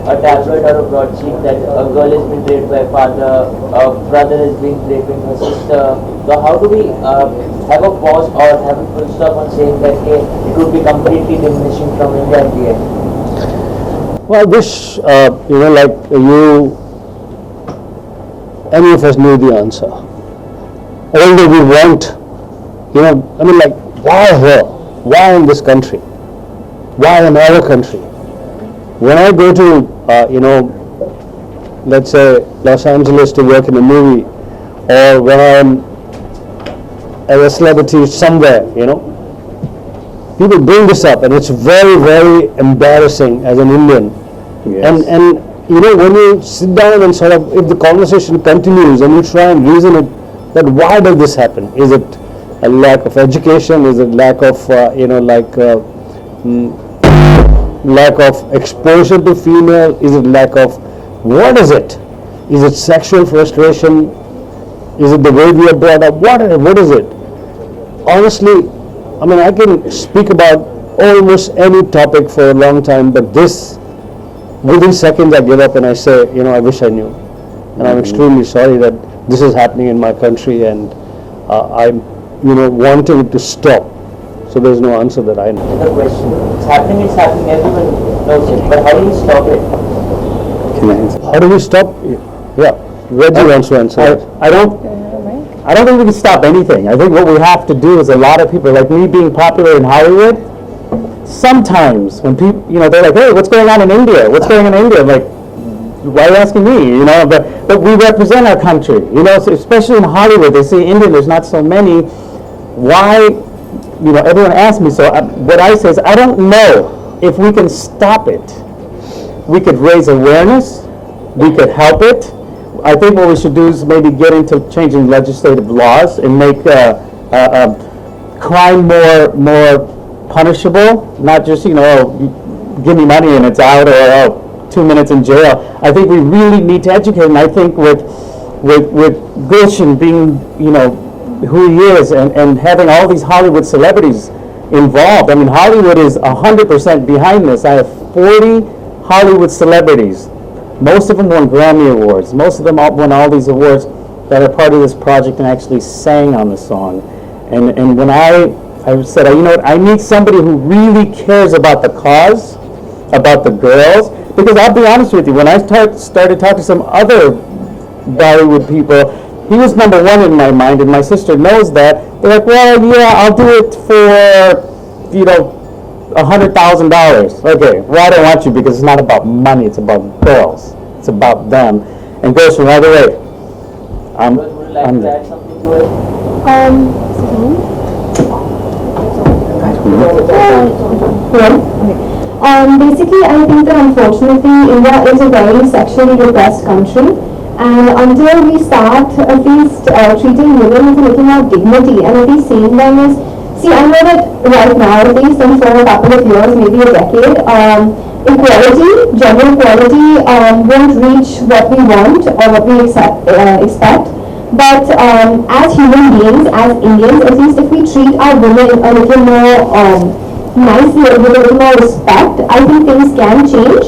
a tabloid or a broadsheet that a girl is being raped by a father, a brother is being raping her sister. So how do we have a pause or have a full stop on saying that hey, it would be completely diminishing from India at the end? Well, I wish, like any of us knew the answer. Although we want, why her? Why in this country? Why in our country? When I go to, let's say Los Angeles to work in a movie, or when I'm a celebrity somewhere, people bring this up, and it's very, very embarrassing as an Indian. Yes. And when you sit down and sort of, if the conversation continues and you try and reason it, that why does this happen? Is it a lack of education? Is it lack of, lack of exposure to female? Is it lack of, what is it? Is it sexual frustration? Is it the way we are brought up? What is it? Honestly, I can speak about almost any topic for a long time, but this, within seconds I give up and I say, I wish I knew. And I'm extremely sorry that this is happening in my country, and I'm, wanting it to stop. So there's no answer that I know. The question, it's happening, everyone knows it, but how do we stop it? Can I answer? How do we stop? Yeah, Reggie wants to answer. I don't think we can stop anything. I think what we have to do is, a lot of people, like me being popular in Hollywood, sometimes when people, they're like, hey, what's going on in India? What's going on in India? I'm like, why are you asking me? But we represent our country. So especially in Hollywood, they say Indian, there's not so many. Why? Everyone asks me. So what I say is, I don't know if we can stop it. We could raise awareness. We could help it. I think what we should do is maybe get into changing legislative laws and make crime more punishable. Not just give me money and it's out, or 2 minutes in jail. I think we really need to educate, and I think with Gulshan being who he is, and having all these Hollywood celebrities involved. Hollywood is 100% behind this. I have 40 Hollywood celebrities. Most of them won Grammy Awards. Most of them won all these awards that are part of this project and actually sang on the song. And when I said, I need somebody who really cares about the cause, about the girls, because I'll be honest with you, when I started talking to some other Bollywood people, he was number one in my mind, and my sister knows that. They're like, well, yeah, I'll do it for, $100,000. Okay, well, I don't want you, because it's not about money, it's about girls. It's about them. And Gulshan, right away. Would you like to add something to it? Basically, I think that unfortunately India is a very sexually repressed country, and until we start at least treating women with a little more dignity, and at least seeing them as, I know that right now, at least, and for a couple of years, maybe a decade, equality, gender equality won't reach what we want or what we expect. But as human beings, as Indians, at least if we treat our women a little more nicely, with a little more respect, I think things can change.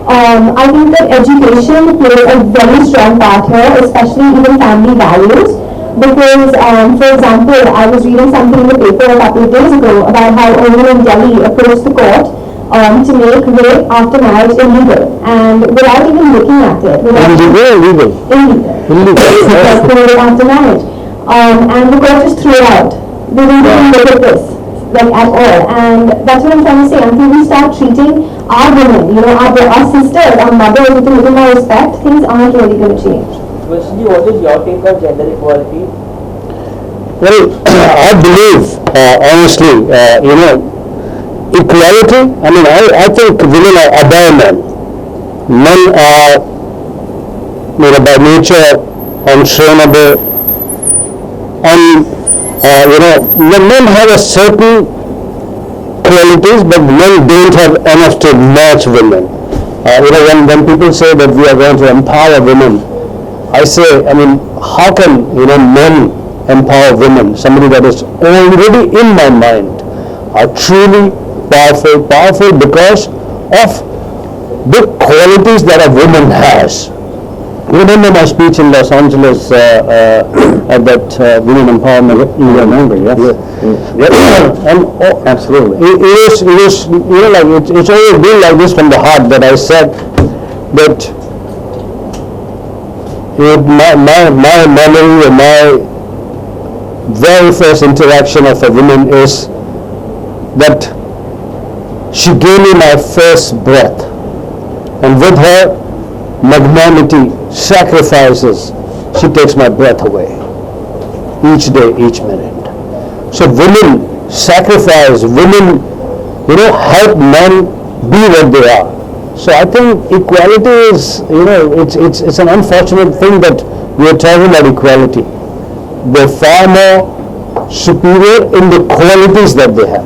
I think that education plays a very strong part here, especially even family values. Because, for example, I was reading something in the paper a couple of days ago about how a woman in Delhi approached the court to make rape after marriage illegal, and without even looking at it. Illegal. Rape after marriage. And the court just threw it out. They didn't even look at this, at all. And that's what I'm trying to say. Until we start treating our women, our sisters, our mothers with a little more respect, things aren't really going to change. Gulshan, what is your take on gender equality? Well, I believe, honestly, equality, I think women are above men. Men are, by nature, untrainable, men have a certain qualities, but men don't have enough to match women. When people say that we are going to empower women, I say, how can, men empower women? Somebody that is already in my mind are truly powerful because of the qualities that a woman has. You remember my speech in Los Angeles at that women empowerment? You remember, yes. And Absolutely. it was, like it's always been like this from the heart that I said that my memory and my very first interaction of a woman is that she gave me my first breath, and with her magnanimity, sacrifices, she takes my breath away each day, each minute. So women sacrifice, women, help men be what they are. So I think equality is, it's an unfortunate thing that we are talking about equality. They're far more superior in the qualities that they have.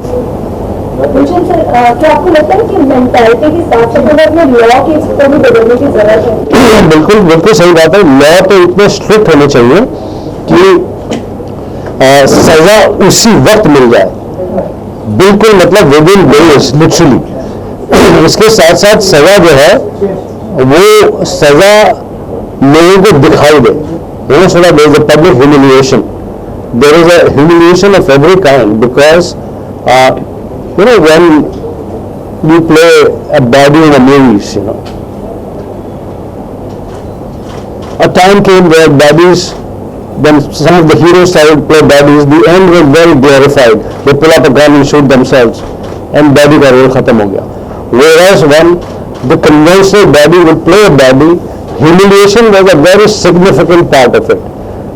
Gulshan sir, क्या आपको लगता है कि mentality के साथ साथ हमें अपने लॉ की को भी बदलने की जरूरत है? बिल्कुल बिल्कुल सही बात है. लॉ तो इतने स्ट्रिक्ट होने चाहिए कि सजा उसी वक्त मिल जाए, बिल्कुल मतलब विद इन डेज लिटरली. इसके साथ साथ सजा जो है वो सजा लोगों को दिखाई दे. So that there is a public humiliation. There is a humiliation of every kind because when you play a baddie in the movies, a time came where baddies, when some of the heroes started to play baddies, the end was very glorified. They pull up a gun and shoot themselves, and baddie ka role khatam ho gaya. Whereas when the conventional baddie would play a baddie, humiliation was a very significant part of it.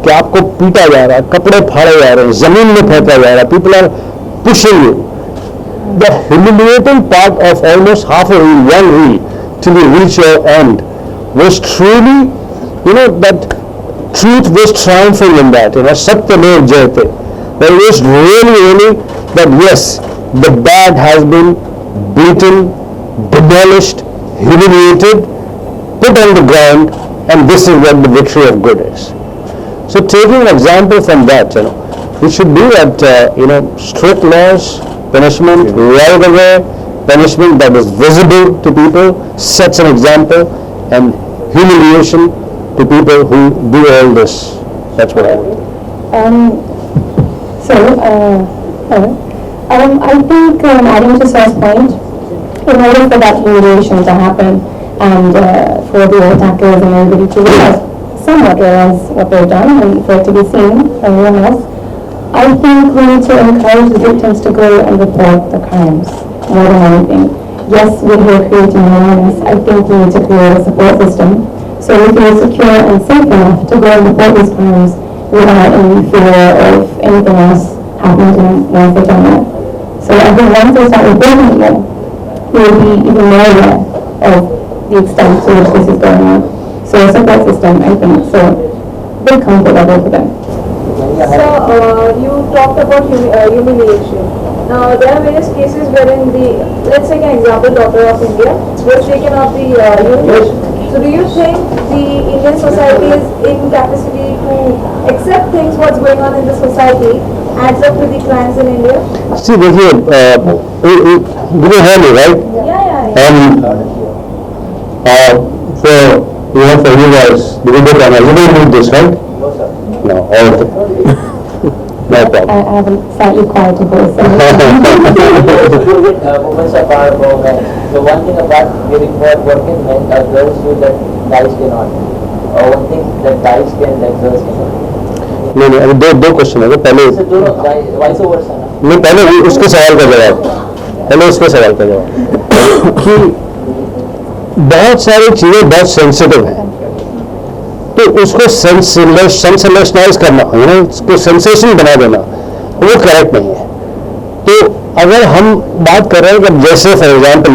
कि आपको पीटा जा रहा है, कपड़े फाड़े जा रहे हैं, जमीन में फेंका जा रहा है, people are pushing you. The humiliating part of almost half a reel, one reel, till you reach your end, was truly, that truth was triumphing in that. Satya mein jayate. That it was really that yes, the bad has been beaten, demolished, humiliated, put on the ground, and this is what the victory of good is. So taking an example from that, it should be that strict laws, punishment right away, punishment that is visible to people, sets an example, and humiliation to people who do all this. That's what I would. I think adding to Sir's point, in order for that humiliation to happen and for the attackers and everybody to realize, somewhat realize what they've done and for it to be seen by everyone else, I think we need to encourage the victims to go and report the crimes more than anything. Yes, we're here creating awareness. I think we need to create a support system so we feel secure and safe enough to go and report these crimes without any fear of anything else happening to them once they've done that. So I think once they start reporting them, we will be even more aware of the extent to which this is going on. So a support system, I think, so big comfort level for them. So, you talked about humiliation. Now, there are various cases wherein let's take an example, daughter of India was taken off the unit. So, do you think the Indian society is in capacity to accept things, what's going on in the society, adds up to the crimes in India? See, देखिए, you hear me, right? Yeah. For you guys, the video cameras, you don't need this, right? No, all of it. No problem. I have a slightly quieter voice. Women's are far above men. So one thing about giving more work in men, girls do that guys cannot. Or one thing that guys can that girls cannot. नहीं अभी दो question है. पहले vice versa ना. नहीं पहले उसके सवाल का जवाब. कि बहुत सारी चीजें बहुत सेंसिटिव हैं, तो उसको सेंसेशनलाइज करना, उसको सेंसेशन बना देना, वो करेक्ट नहीं है. तो अगर हम बात कर रहे हैं कि जैसे for example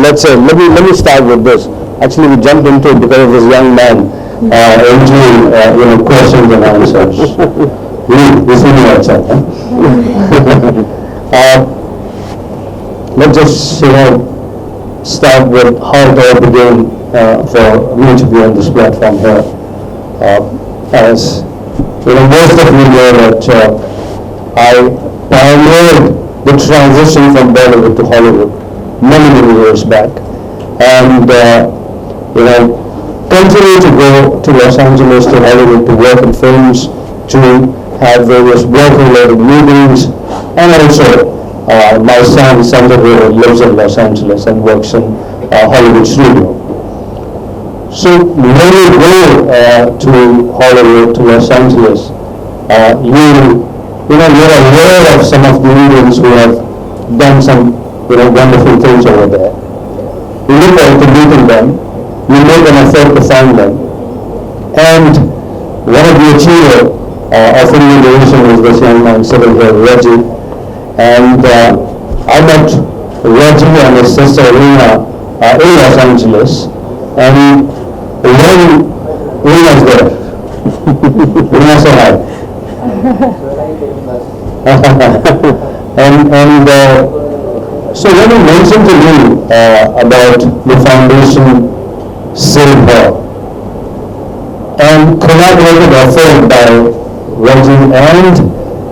let me start with this. Actually we jumped into it because of this young man into questions and answers. This will be outside. Let's just start with how it all began for me to be on this platform here. As most of you know that I pioneered the transition from Bollywood to Hollywood many years back, and continue to go to Los Angeles, to Hollywood, to work in films, to have various work-related meetings, and also my son Sanjay lives in Los Angeles and works in Hollywood studio. So when you go to Hollywood, to Los Angeles, you're aware of some of the Indians who have done some wonderful things over there. You look forward to meeting them. You make an effort to find them. And one of the achievers of Indian division is this young man sitting here, Reggie. And I met Reggie and his sister Rina in Los Angeles. And when Rina's there, Rina say hi. and so when you mentioned to me about the foundation Silver and collaborative effort by Reggie and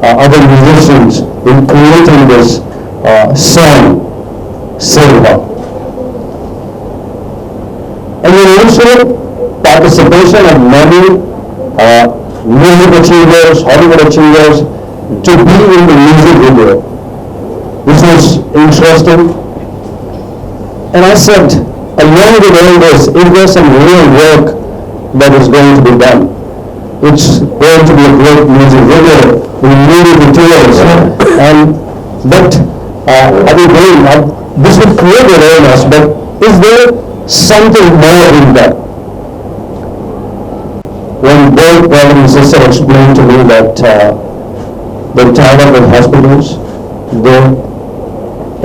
other musicians in creating this song Silver, and then also participation of many music achievers, Hollywood achievers, to be in the music video. This was interesting. And I said, along with all this, if there's some real work that is going to be done, it's going to be a great music video with music materials. But I think this would create awareness, but is there something more in that? When both brother and sister explained to me that they're tied up in hospitals,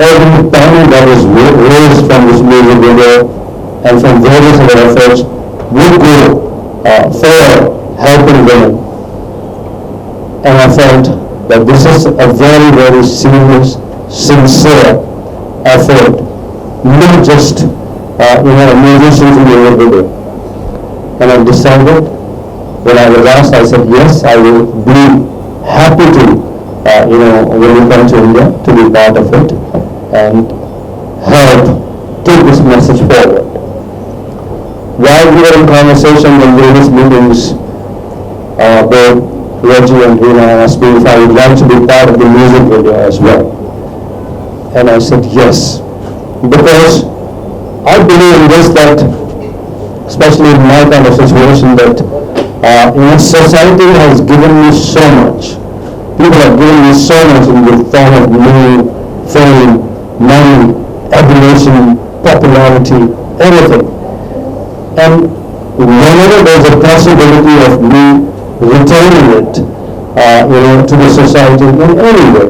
every penny that is raised from this music video and from various other efforts would go for helping women. And I felt that this is a very, very serious, sincere effort, not just musicians in the video. And I decided, when I was asked, I said, yes, I will be happy to, when we come to India, to be part of it and help take this message forward. While we were in conversation in various meetings, both Reggie and Rina asked me if I would like to be part of the music video as well. And I said yes, because I believe in this, that especially in my kind of situation, that society has given me so much. People have given me so much in the form of money, fame, money, admiration, popularity, everything. And whenever there's a possibility of me returning it, to the society in any way,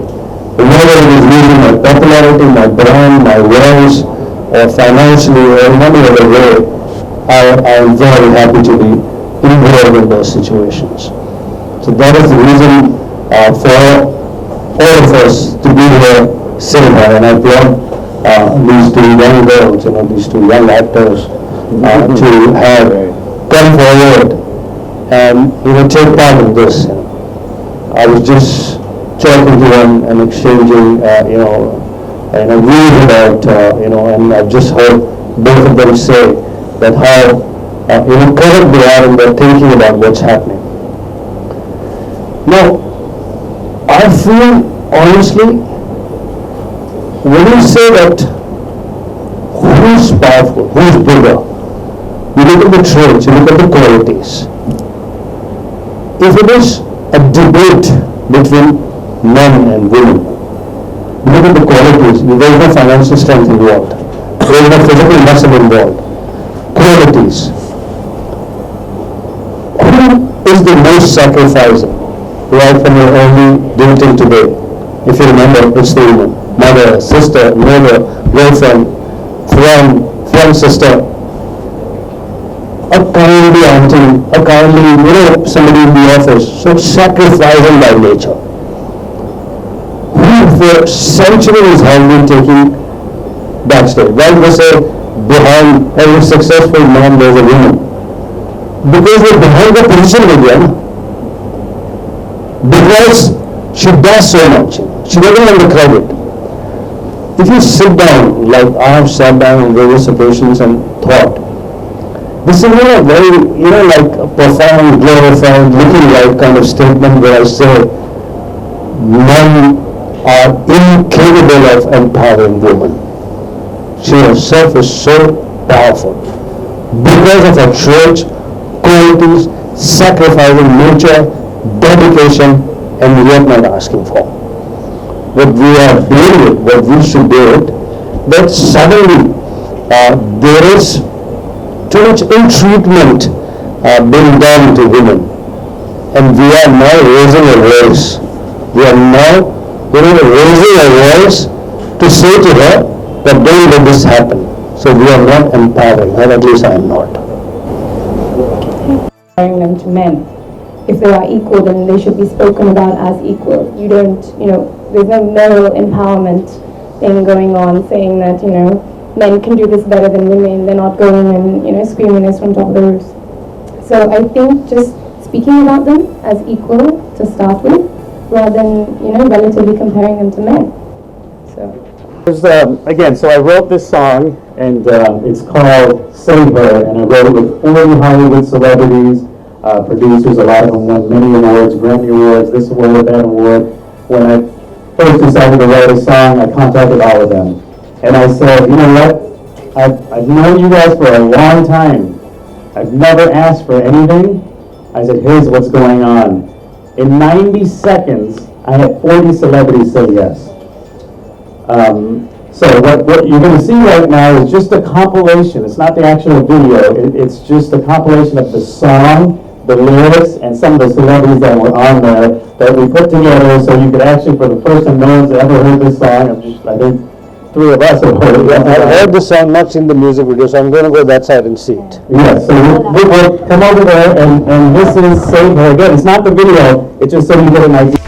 whether it is using my popularity, my brand, my voice, or financially, or in any other way, I am very happy to be involved in those situations. So that is the reason for all of us to be here sitting here, and I brought these two young girls, these two young actors to have come forward and take part in this. I was just talking to them and exchanging views about and I've just heard both of them say that how correct they are in their thinking about what's happening. Now, I feel honestly, when you say that who's powerful, who's bigger, you look at the traits, you look at the qualities. If it is a debate between men and women, look at the qualities. There is no financial strength involved. There is no physical muscle involved. Qualities. Who is the most sacrificing right from your early dating today? If you remember, it's the woman. Mother, sister, neighbor, girlfriend, friend, sister, a kindly auntie, a kindly, somebody in the office. So sacrificing by nature. Who for centuries have been taking backstage? Why do they say behind every successful man there's a woman? Because they're behind the position again. Because she does so much. She doesn't have the credit. If you sit down, like I have sat down on various occasions and thought, This is not a very, like a profound, glorified, looking like kind of statement where I say men are incapable of empowering women. She herself is so powerful because of her traits, qualities, sacrificing nature, dedication, and yet not asking for. What we are doing, what we should do it, that suddenly there is too much ill-treatment being done to women, and we are now raising a voice. We are now, raising a voice to say to her that don't let this happen. So we are not empowering her, at least I am not. Comparing them to men. If they are equal, then they should be spoken about as equal. You don't, there's no male empowerment thing going on saying that, men can do this better than women. They're not going and, screaming this from top of the roofs. So I think just speaking about them as equal to start with, rather than, relatively comparing them to men. So. Again, so I wrote this song, and it's called Save Her, and I wrote it with 40 Hollywood celebrities, producers. A lot of them won many awards, Grammy Awards, this award, that award. When I first decided to write a song, I contacted all of them. And I said, you know what, I've known you guys for a long time. I've never asked for anything. I said, here's what's going on. In 90 seconds, I had 40 celebrities say yes. So what you're going to see right now is just a compilation. It's not the actual video. It's just a compilation of the song, the lyrics, and some of the celebrities that were on there that we put together so you could actually, for the first time, no one's ever heard this song. I think 3 of us have heard it. I've heard the song, not seen the music video, so I'm going to go that side and see it. Yeah, so we'll come over there, and this is Save Her. Again, it's not the video, it's just so you get an idea.